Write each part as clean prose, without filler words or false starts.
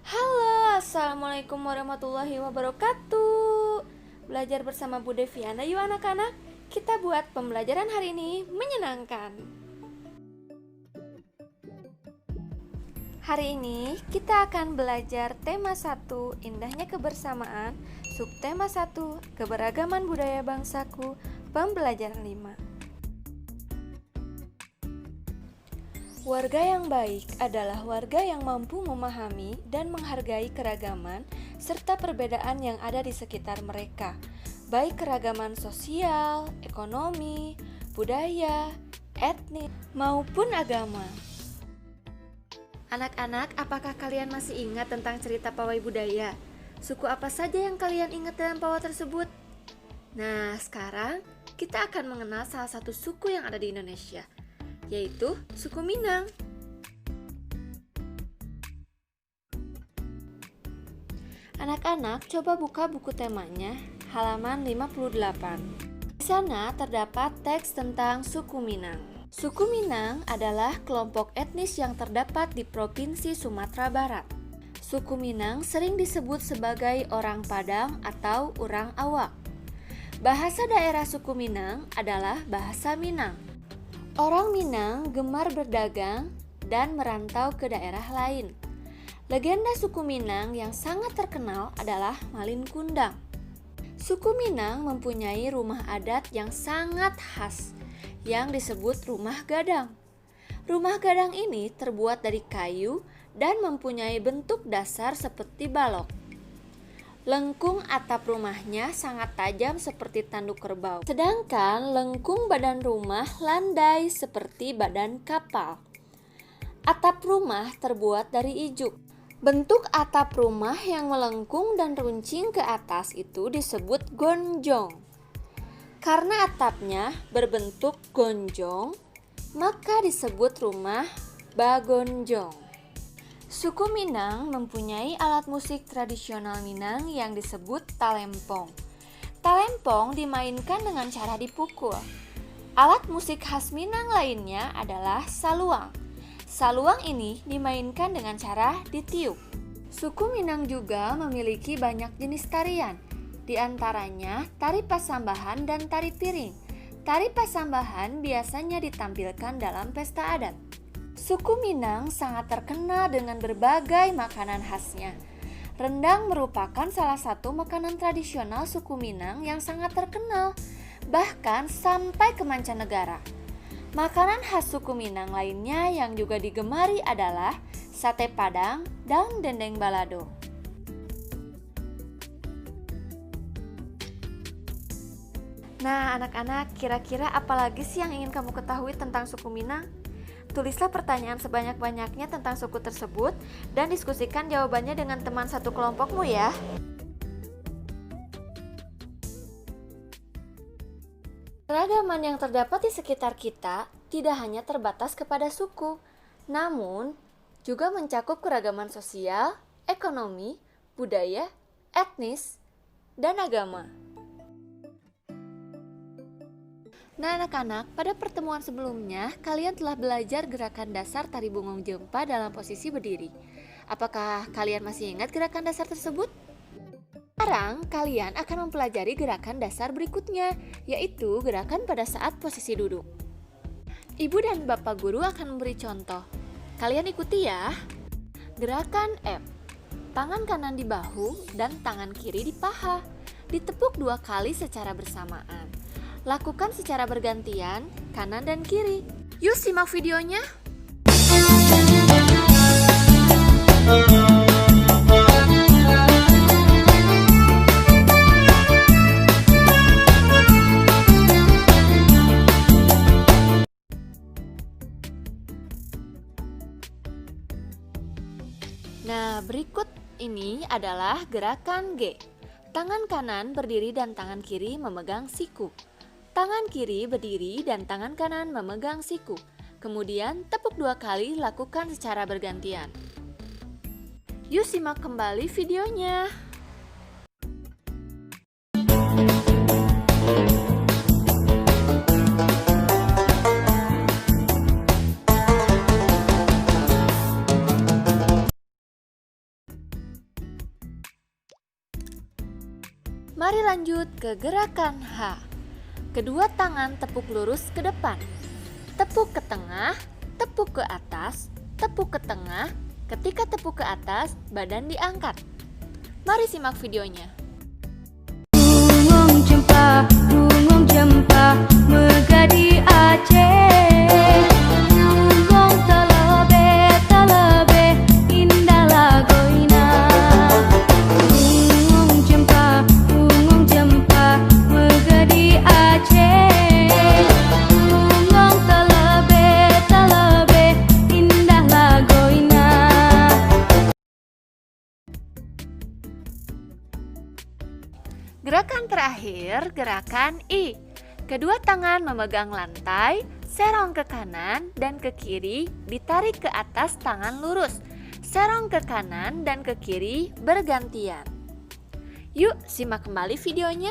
Halo, Assalamualaikum warahmatullahi wabarakatuh. Belajar bersama Bu Deviana yuk anak-anak. Kita buat pembelajaran hari ini menyenangkan. Hari ini kita akan belajar tema 1, indahnya kebersamaan, subtema 1, keberagaman budaya bangsaku, pembelajaran 5. Warga yang baik adalah warga yang mampu memahami dan menghargai keragaman serta perbedaan yang ada di sekitar mereka, baik keragaman sosial, ekonomi, budaya, etnis, maupun agama. Anak-anak, apakah kalian masih ingat tentang cerita pawai budaya? Suku apa saja yang kalian ingat dalam pawai tersebut? Nah, sekarang kita akan mengenal salah satu suku yang ada di Indonesia, yaitu suku Minang. Anak-anak, coba buka buku temanya, halaman 58. Di sana terdapat teks tentang suku Minang. Suku Minang adalah kelompok etnis yang terdapat di Provinsi Sumatera Barat. Suku Minang sering disebut sebagai orang Padang atau orang Awak. Bahasa daerah suku Minang adalah bahasa Minang. Orang Minang gemar berdagang dan merantau ke daerah lain. Legenda suku Minang yang sangat terkenal adalah Malin Kundang. Suku Minang mempunyai rumah adat yang sangat khas, yang disebut rumah gadang. Rumah gadang ini terbuat dari kayu dan mempunyai bentuk dasar seperti balok. Lengkung atap rumahnya sangat tajam seperti tanduk kerbau, sedangkan lengkung badan rumah landai seperti badan kapal. Atap rumah terbuat dari ijuk. Bentuk atap rumah yang melengkung dan runcing ke atas itu disebut gonjong. Karena atapnya berbentuk gonjong, maka disebut rumah bagonjong. Suku Minang mempunyai alat musik tradisional Minang yang disebut talempong. Talempong dimainkan dengan cara dipukul. Alat musik khas Minang lainnya adalah saluang. Saluang ini dimainkan dengan cara ditiup. Suku Minang juga memiliki banyak jenis tarian, di antaranya tari pasambahan dan tari piring. Tari pasambahan biasanya ditampilkan dalam pesta adat. Suku Minang sangat terkenal dengan berbagai makanan khasnya. Rendang merupakan salah satu makanan tradisional suku Minang yang sangat terkenal, bahkan sampai ke mancanegara. Makanan khas suku Minang lainnya yang juga digemari adalah sate Padang dan dendeng balado. Nah, anak-anak, kira-kira apa lagi sih yang ingin kamu ketahui tentang suku Minang? Tulislah pertanyaan sebanyak-banyaknya tentang suku tersebut dan diskusikan jawabannya dengan teman satu kelompokmu ya. Keragaman yang terdapat di sekitar kita tidak hanya terbatas kepada suku, namun juga mencakup keragaman sosial, ekonomi, budaya, etnis, dan agama. Nah anak-anak, pada pertemuan sebelumnya kalian telah belajar gerakan dasar tari bungong jempa dalam posisi berdiri. Apakah kalian masih ingat gerakan dasar tersebut? Sekarang kalian akan mempelajari gerakan dasar berikutnya, yaitu gerakan pada saat posisi duduk. Ibu dan Bapak Guru akan memberi contoh. Kalian ikuti ya. Gerakan F. Tangan kanan di bahu dan tangan kiri di paha. Ditepuk 2 kali secara bersamaan. Lakukan secara bergantian, kanan dan kiri. Yuk simak videonya. Nah, berikut ini adalah gerakan G. Tangan kanan berdiri dan tangan kiri memegang siku. Tangan kiri berdiri dan tangan kanan memegang siku. Kemudian tepuk 2 kali, lakukan secara bergantian. Yuk simak kembali videonya. Mari lanjut ke gerakan H. Kedua tangan tepuk lurus ke depan. Tepuk ke tengah, tepuk ke atas, tepuk ke tengah. Ketika tepuk ke atas, badan diangkat. Mari simak videonya. Bungung jempa, megah di Aceh. Bungung telebe, indah lagoina. Bungung jempa, megah di Aceh. Bungung telebe, indah lagoina. Gerakan terakhir, gerakan I. Kedua tangan memegang lantai, serong ke kanan dan ke kiri, ditarik ke atas tangan lurus. Serong ke kanan dan ke kiri bergantian. Yuk, simak kembali videonya.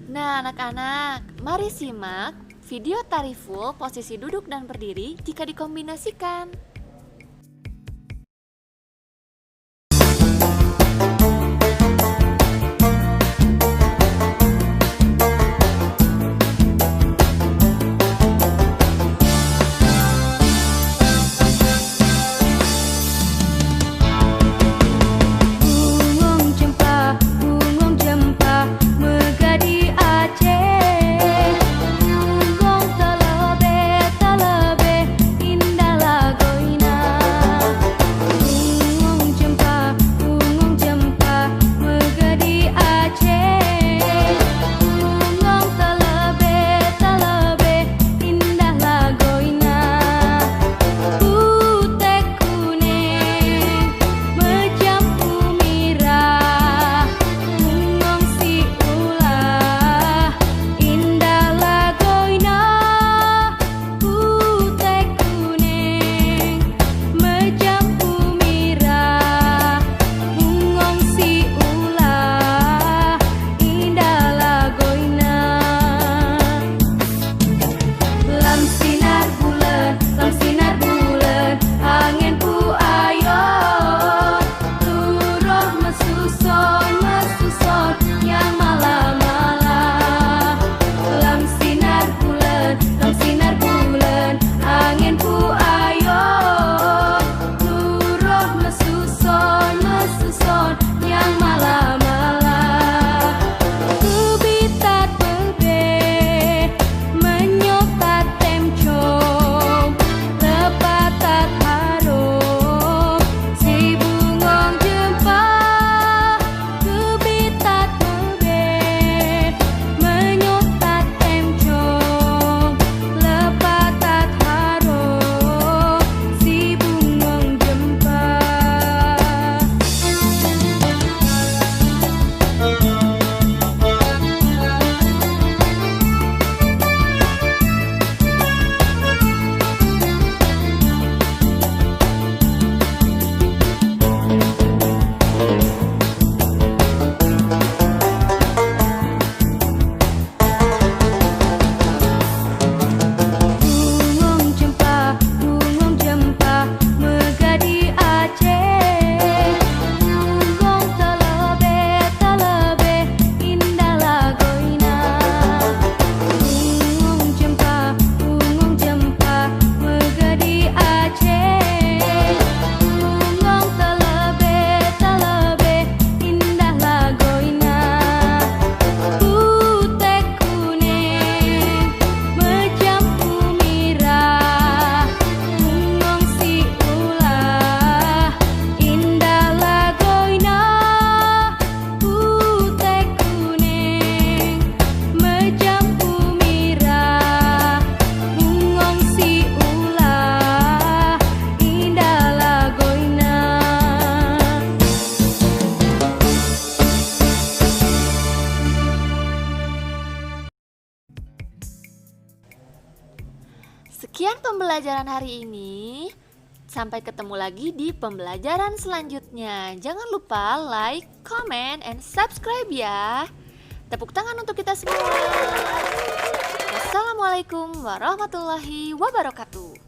Nah, anak-anak, mari simak video tari full posisi duduk dan berdiri jika dikombinasikan. Indah lagoina. Sekian pembelajaran hari ini. Sampai ketemu lagi di pembelajaran selanjutnya. Jangan lupa like, comment, and subscribe ya. Tepuk tangan untuk kita semua. Wassalamualaikum warahmatullahi wabarakatuh.